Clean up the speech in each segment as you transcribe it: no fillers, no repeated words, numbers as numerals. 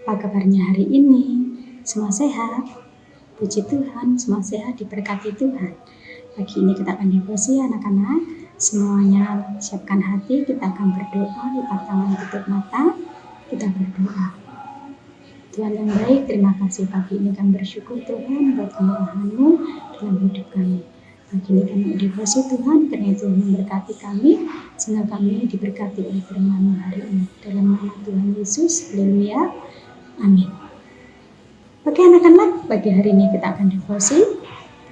Apa kabarnya hari ini? Semua sehat? Puji Tuhan, semua sehat, diberkati Tuhan. Pagi ini kita akan devosi anak-anak. Semuanya siapkan hati, kita akan berdoa, lipat tangan, tutup mata, kita berdoa. Tuhan yang baik, terima kasih pagi ini kami bersyukur Tuhan buat kemurahan-Mu dalam hidup kami. Pagi ini kami devosi Tuhan, karena Tuhan memberkati kami, sehingga kami diberkati oleh firman-Mu hari ini. Dalam nama Tuhan Yesus, haleluya, amin. Oke anak-anak, pagi hari ini kita akan devosi,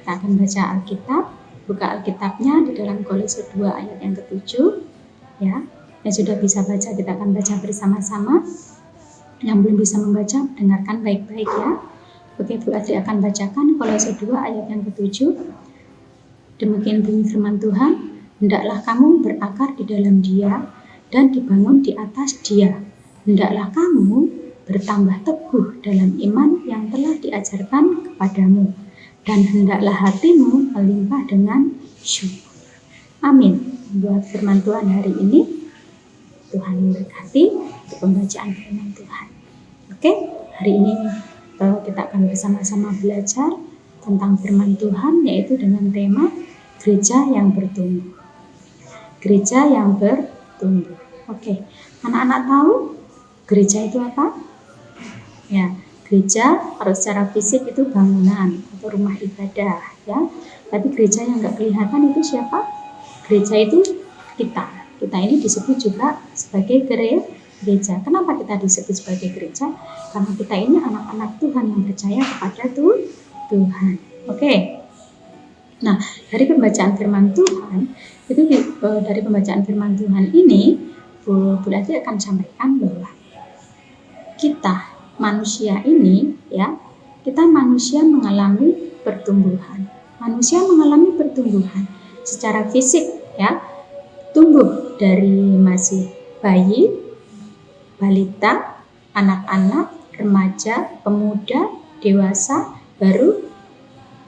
kita akan baca Alkitab, buka Alkitabnya di dalam Kolose 2 ayat yang ke-7, ya. Yang sudah bisa baca, kita akan baca bersama-sama. Yang belum bisa membaca, dengarkan baik-baik ya. Oke, Bu Adri akan bacakan Kolose 2 ayat yang ke-7. Demikian bunyi firman Tuhan, hendaklah kamu berakar di dalam Dia dan dibangun di atas Dia. Hendaklah kamu bertambah teguh dalam iman yang telah diajarkan kepadamu, dan hendaklah hatimu melimpah dengan syukur. Amin. Buat firman Tuhan hari ini, Tuhan memberkati untuk pembacaan firman Tuhan. Oke, hari ini kita akan bersama-sama belajar tentang firman Tuhan, yaitu dengan tema gereja yang bertumbuh. Gereja yang bertumbuh. Oke, anak-anak tahu gereja itu apa? Ya, gereja kalau secara fisik itu bangunan atau rumah ibadah, ya. Tapi gereja yang nggak kelihatan itu siapa? Gereja itu kita. Kita ini disebut juga sebagai gereja. Kenapa kita disebut sebagai gereja? Karena kita ini anak-anak Tuhan yang percaya kepada Tuhan. Oke. Nah, dari pembacaan firman Tuhan, itu dari pembacaan firman Tuhan ini, Bu Adri akan sampaikan bahwa kita manusia ini, ya, kita manusia mengalami pertumbuhan. Manusia mengalami pertumbuhan secara fisik, ya, tumbuh dari masih bayi, balita, anak-anak, remaja, pemuda, dewasa, baru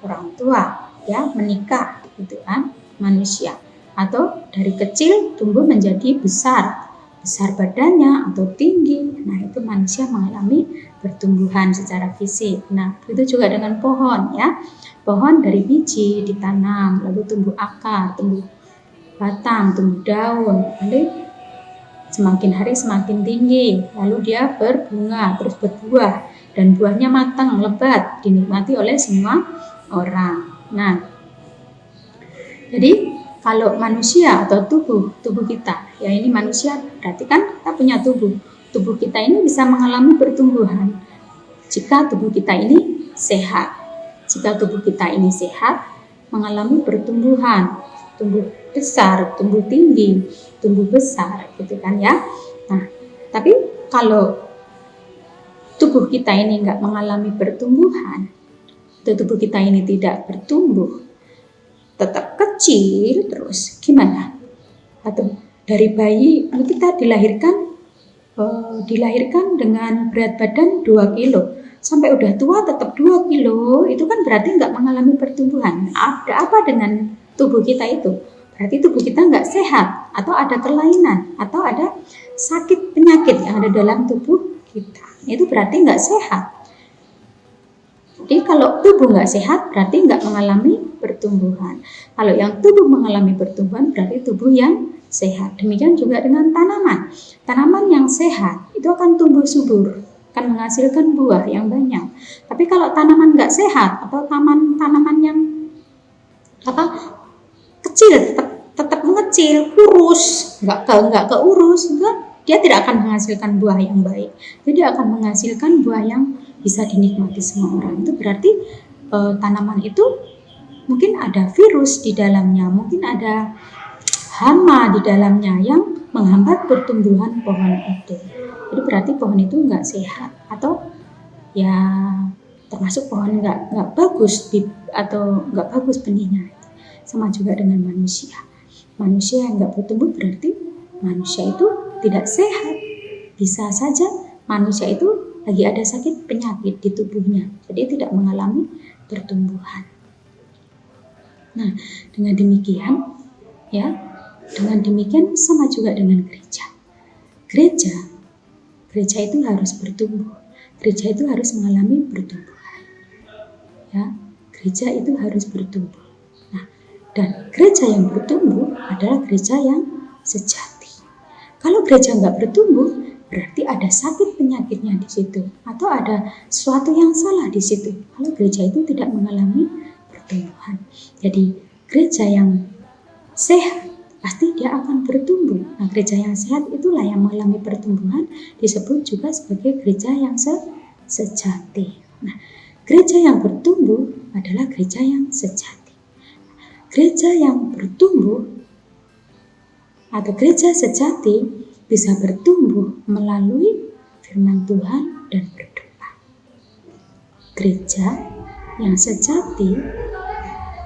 orang tua, ya, menikah, gitu kan, manusia. Atau dari kecil tumbuh menjadi besar badannya atau tinggi. Nah, itu manusia mengalami pertumbuhan secara fisik. Nah, itu juga dengan pohon, ya. Pohon dari biji ditanam, lalu tumbuh akar, tumbuh batang, tumbuh daun, lalu semakin hari semakin tinggi, lalu dia berbunga, terus berbuah, dan buahnya matang, lebat, dinikmati oleh semua orang. Nah, jadi kalau manusia atau tubuh kita, ya ini manusia berarti kan kita punya tubuh. Tubuh kita ini bisa mengalami pertumbuhan jika tubuh kita ini sehat. Jika tubuh kita ini sehat, mengalami pertumbuhan, tumbuh besar, tumbuh tinggi, tumbuh besar, gitu kan ya. Nah, tapi kalau tubuh kita ini enggak mengalami pertumbuhan, atau tubuh kita ini tidak bertumbuh, tetap kecil terus, gimana? Atau dari bayi kita dilahirkan dengan berat badan 2 kilo, sampai udah tua tetap 2 kilo, itu kan berarti nggak mengalami pertumbuhan. Ada apa dengan tubuh kita itu? Berarti tubuh kita nggak sehat, atau ada kelainan, atau ada sakit penyakit yang ada dalam tubuh kita. Itu berarti nggak sehat. Jadi kalau tubuh nggak sehat berarti nggak mengalami pertumbuhan. Kalau yang tubuh mengalami pertumbuhan berarti tubuh yang sehat. Demikian juga dengan tanaman. Tanaman yang sehat itu akan tumbuh subur, akan menghasilkan buah yang banyak. Tapi kalau tanaman nggak sehat atau tanaman yang kecil, tetap mengecil, kurus, nggak keurus, dia tidak akan menghasilkan buah yang baik. Jadi dia akan menghasilkan buah yang bisa dinikmati semua orang. Itu berarti tanaman itu mungkin ada virus di dalamnya, mungkin ada hama di dalamnya yang menghambat pertumbuhan pohon itu. Jadi berarti pohon itu nggak sehat, atau ya termasuk pohon nggak bagus atau nggak bagus benihnya. Sama juga dengan manusia. Manusia yang nggak bertumbuh berarti manusia itu tidak sehat. Bisa saja manusia itu lagi ada sakit penyakit di tubuhnya, jadi tidak mengalami pertumbuhan. Nah, dengan demikian, ya, sama juga dengan gereja. Gereja itu harus bertumbuh. gereja itu harus mengalami pertumbuhan. Ya, gereja itu harus bertumbuh. Nah, dan gereja yang bertumbuh adalah gereja yang sejati. Kalau gereja nggak bertumbuh, berarti ada sakit penyakitnya di situ, atau ada sesuatu yang salah di situ. Kalau gereja itu tidak mengalami pertumbuhan. Jadi gereja yang sehat pasti dia akan bertumbuh. Nah, gereja yang sehat itulah yang mengalami pertumbuhan, disebut juga sebagai gereja yang sejati. Nah, gereja yang bertumbuh adalah gereja yang sejati. Gereja yang bertumbuh atau gereja sejati bisa bertumbuh melalui firman Tuhan dan berdoa. Gereja yang sejati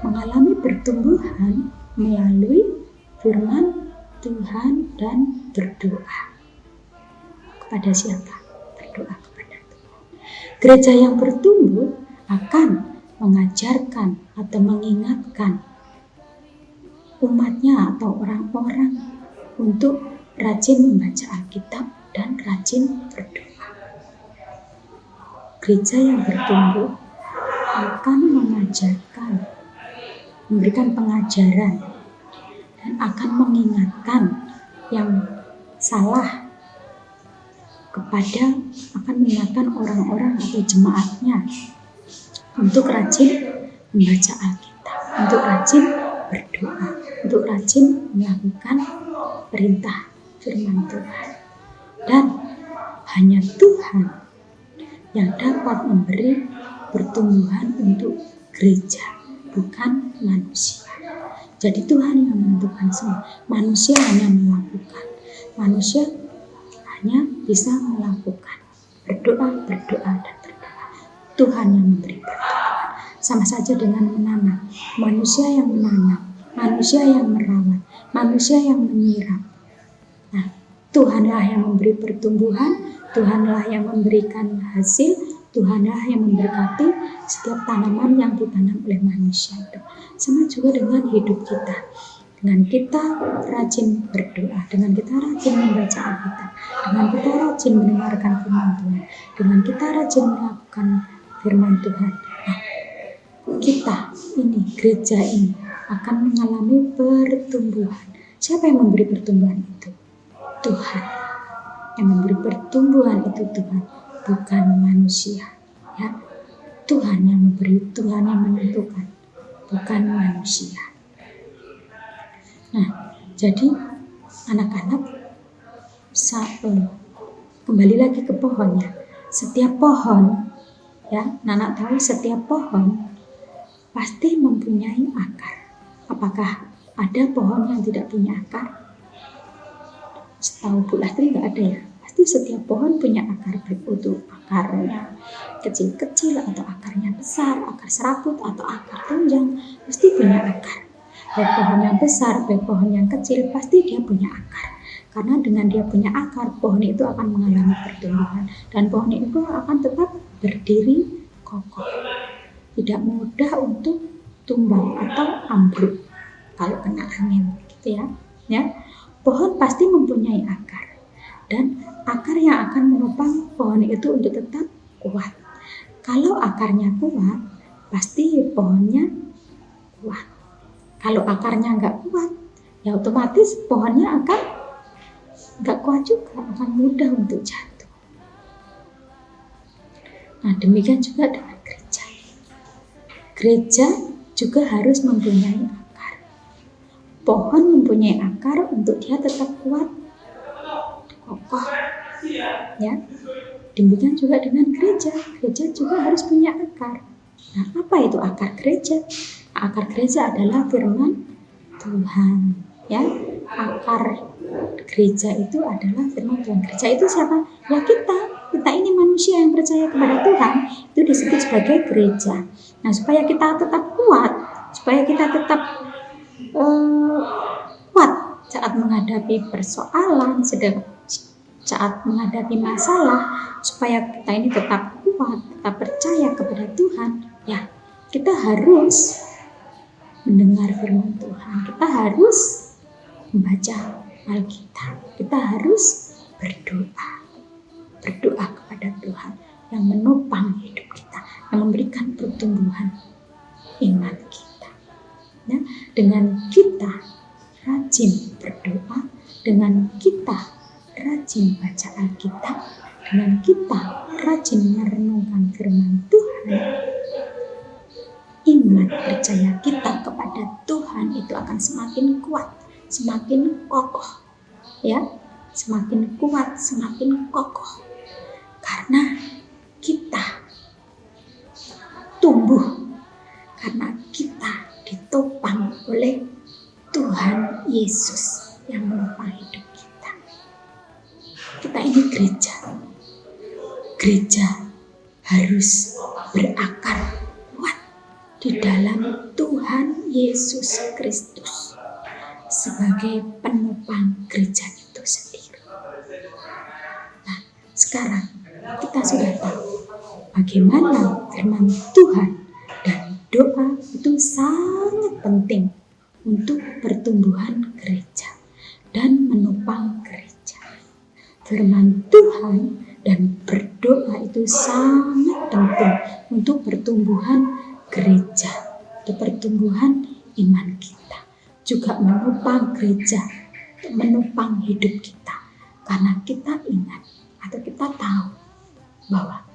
mengalami pertumbuhan melalui firman Tuhan dan berdoa. Kepada siapa? Berdoa kepada Tuhan. Gereja yang bertumbuh akan mengajarkan atau mengingatkan umatnya atau orang-orang untuk rajin membaca Alkitab dan rajin berdoa. Gereja yang bertumbuh akan mengajarkan, memberikan pengajaran, dan akan mengingatkan yang salah akan mengingatkan orang-orang atau jemaatnya untuk rajin membaca Alkitab, untuk rajin berdoa, untuk rajin melakukan perintah firman Tuhan. Dan hanya Tuhan yang dapat memberi pertumbuhan untuk gereja, bukan manusia. Jadi Tuhan yang menentukan semua. Manusia hanya melakukan. Manusia hanya bisa melakukan. Berdoa, dan berdoa. Tuhan yang memberi pertumbuhan. Sama saja dengan menanam. Manusia yang menanam. Manusia yang merawat. Manusia yang menyiram. Nah, Tuhanlah yang memberi pertumbuhan. Tuhanlah yang memberikan hasil. Tuhanlah yang memberkati setiap tanaman yang ditanam oleh manusia itu. Sama juga dengan hidup kita. Dengan kita rajin berdoa, dengan kita rajin membaca Alkitab, dengan kita rajin mendengarkan firman Tuhan, dengan kita rajin melakukan firman Tuhan. Nah, kita ini, gereja ini akan mengalami pertumbuhan. Siapa yang memberi pertumbuhan itu? Tuhan. Yang memberi pertumbuhan itu Tuhan, bukan manusia. Ya, Tuhan yang memberi, Tuhan yang menentukan, bukan manusia. Nah, jadi anak-anak kembali lagi ke pohonnya. Setiap pohon, ya, Anak tahu setiap pohon pasti mempunyai akar. Apakah ada pohon yang tidak punya akar? Setahu Bu Lastri nggak ada ya. Pasti setiap pohon punya akar berutuh, akarnya kecil-kecil atau akarnya besar, akar serabut atau akar tunjang, pasti punya akar. Baik pohon yang besar, baik pohon yang kecil, pasti dia punya akar. Karena dengan dia punya akar, pohon itu akan mengalami pertumbuhan dan pohon itu akan tetap berdiri kokoh. Tidak mudah untuk tumbang atau ambruk kalau kena angin, gitu ya. Pohon pasti mempunyai akar. Dan akar yang akan menopang pohon itu untuk tetap kuat. Kalau akarnya kuat, pasti pohonnya kuat. Kalau akarnya nggak kuat, ya otomatis pohonnya akan nggak kuat juga, akan mudah untuk jatuh. Nah, demikian juga dengan gereja. Gereja juga harus mempunyai akar. Pohon mempunyai akar untuk dia tetap kuat, kokoh, ya. Demikian juga dengan gereja. Gereja juga harus punya akar. Nah, apa itu akar gereja? Akar gereja adalah firman Tuhan, ya. Akar gereja itu adalah firman Tuhan. Gereja itu siapa? Ya kita ini manusia yang percaya kepada Tuhan, itu disebut sebagai gereja. Nah, supaya kita tetap kuat, supaya kita tetap kuat saat menghadapi persoalan, saat menghadapi masalah, supaya kita ini tetap kuat, tetap percaya kepada Tuhan, ya kita harus mendengar firman Tuhan, kita harus membaca Alkitab, kita harus berdoa kepada Tuhan yang Dengan kita rajin berdoa, dengan kita rajin baca Alkitab, dengan kita rajin merenungkan firman Tuhan, iman percaya kita kepada Tuhan itu akan semakin kuat, semakin kokoh, ya, semakin kuat, semakin kokoh, karena kita tumbuh, karena kita ditopang oleh Tuhan Yesus yang menopang hidup kita. Kita ini gereja. Gereja harus berakar kuat di dalam Tuhan Yesus Kristus sebagai penopang gereja itu sendiri. Nah, sekarang kita sudah tahu bagaimana firman Tuhan dan doa itu sangat penting untuk pertumbuhan gereja dan menopang gereja. Firman Tuhan dan berdoa itu sangat penting untuk pertumbuhan gereja, untuk pertumbuhan iman kita, juga menopang gereja, menopang hidup kita. Karena kita ingat atau kita tahu bahwa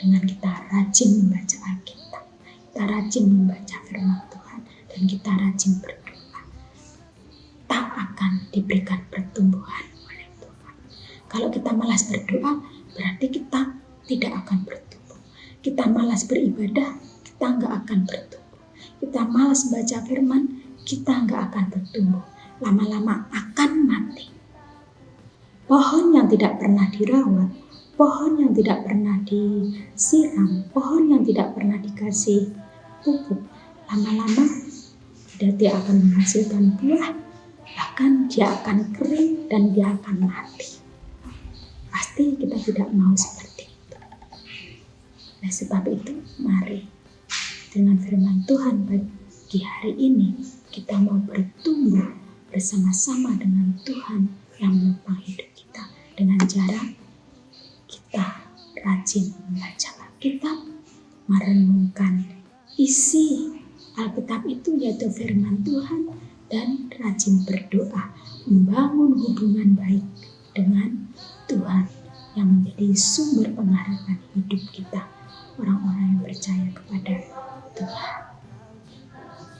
dengan kita rajin membaca Alkitab, kita rajin membaca firman Tuhan, dan kita rajin berdoa, tak akan diberikan pertumbuhan oleh Tuhan. Kalau kita malas berdoa, berarti kita tidak akan bertumbuh. Kita malas beribadah, kita nggak akan bertumbuh. Kita malas baca firman, kita nggak akan bertumbuh. Lama-lama akan mati. Pohon yang tidak pernah dirawat, pohon yang tidak pernah disiram, pohon yang tidak pernah dikasih pupuk, lama-lama dia akan menghasilkan buah, bahkan dia akan kering dan dia akan mati. Pasti kita tidak mau seperti itu. Oleh sebab itu, mari dengan firman Tuhan pagi hari ini kita mau bertumbuh bersama-sama dengan Tuhan yang menopang hidup kita dengan cara kita rajin membaca Alkitab, merenungkan isi Alkitab itu yaitu firman Tuhan, dan rajin berdoa, membangun hubungan baik dengan Tuhan yang menjadi sumber pengharapan hidup kita, orang-orang yang percaya kepada Tuhan.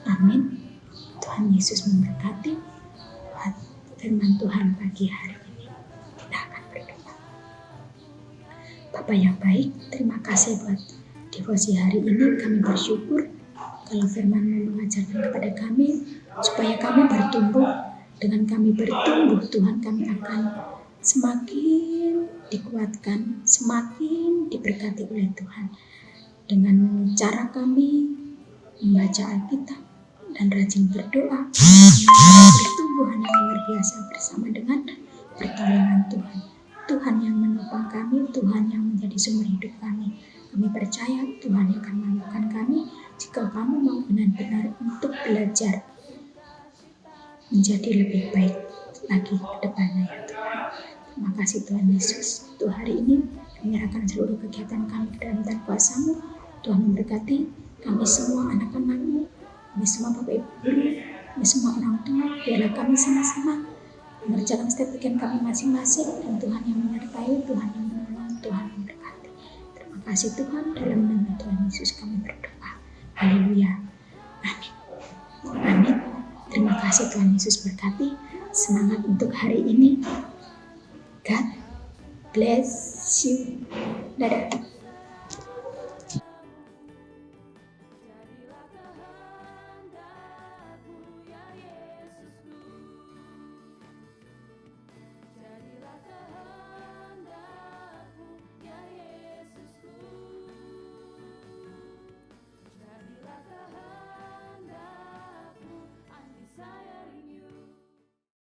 Amin. Tuhan Yesus memberkati. Buat firman Tuhan pagi hari ini, kita akan berdoa. Bapa yang baik, terima kasih buat devosi hari ini. Kami bersyukur kalau firman-Mu mengajarkan kepada kami supaya kami bertumbuh. Dengan kami bertumbuh, Tuhan, kami akan semakin dikuatkan, semakin diberkati oleh Tuhan. Dengan cara kami membaca Alkitab dan rajin berdoa, pertumbuhan yang luar biasa bersama dengan pertolongan Tuhan. Tuhan yang menopang kami, Tuhan yang menjadi sumber hidup kami. Kami percaya Tuhan yang akan memampukan kami jika kami mau benar-benar untuk belajar menjadi lebih baik lagi ke depannya, ya Tuhan. Terima kasih Tuhan Yesus. Untuk hari ini kami menyerahkan seluruh kegiatan kami ke dalam tangan kuasa-Mu. Tuhan memberkati kami semua, anak-anak-Mu, kami semua Bapak Ibu Guru, kami semua orang tua. Biarlah kami sama-sama mengerjakan setiap bagian kami masing-masing, dan Tuhan yang menyertai, Tuhan yang menolong, Tuhan memberkati. Terima kasih Tuhan, dalam nama Tuhan Yesus kami berdoa. Haleluya. Amin. Amin. Terima kasih Tuhan Yesus berkati. Semangat untuk hari ini. God bless you. Dadah.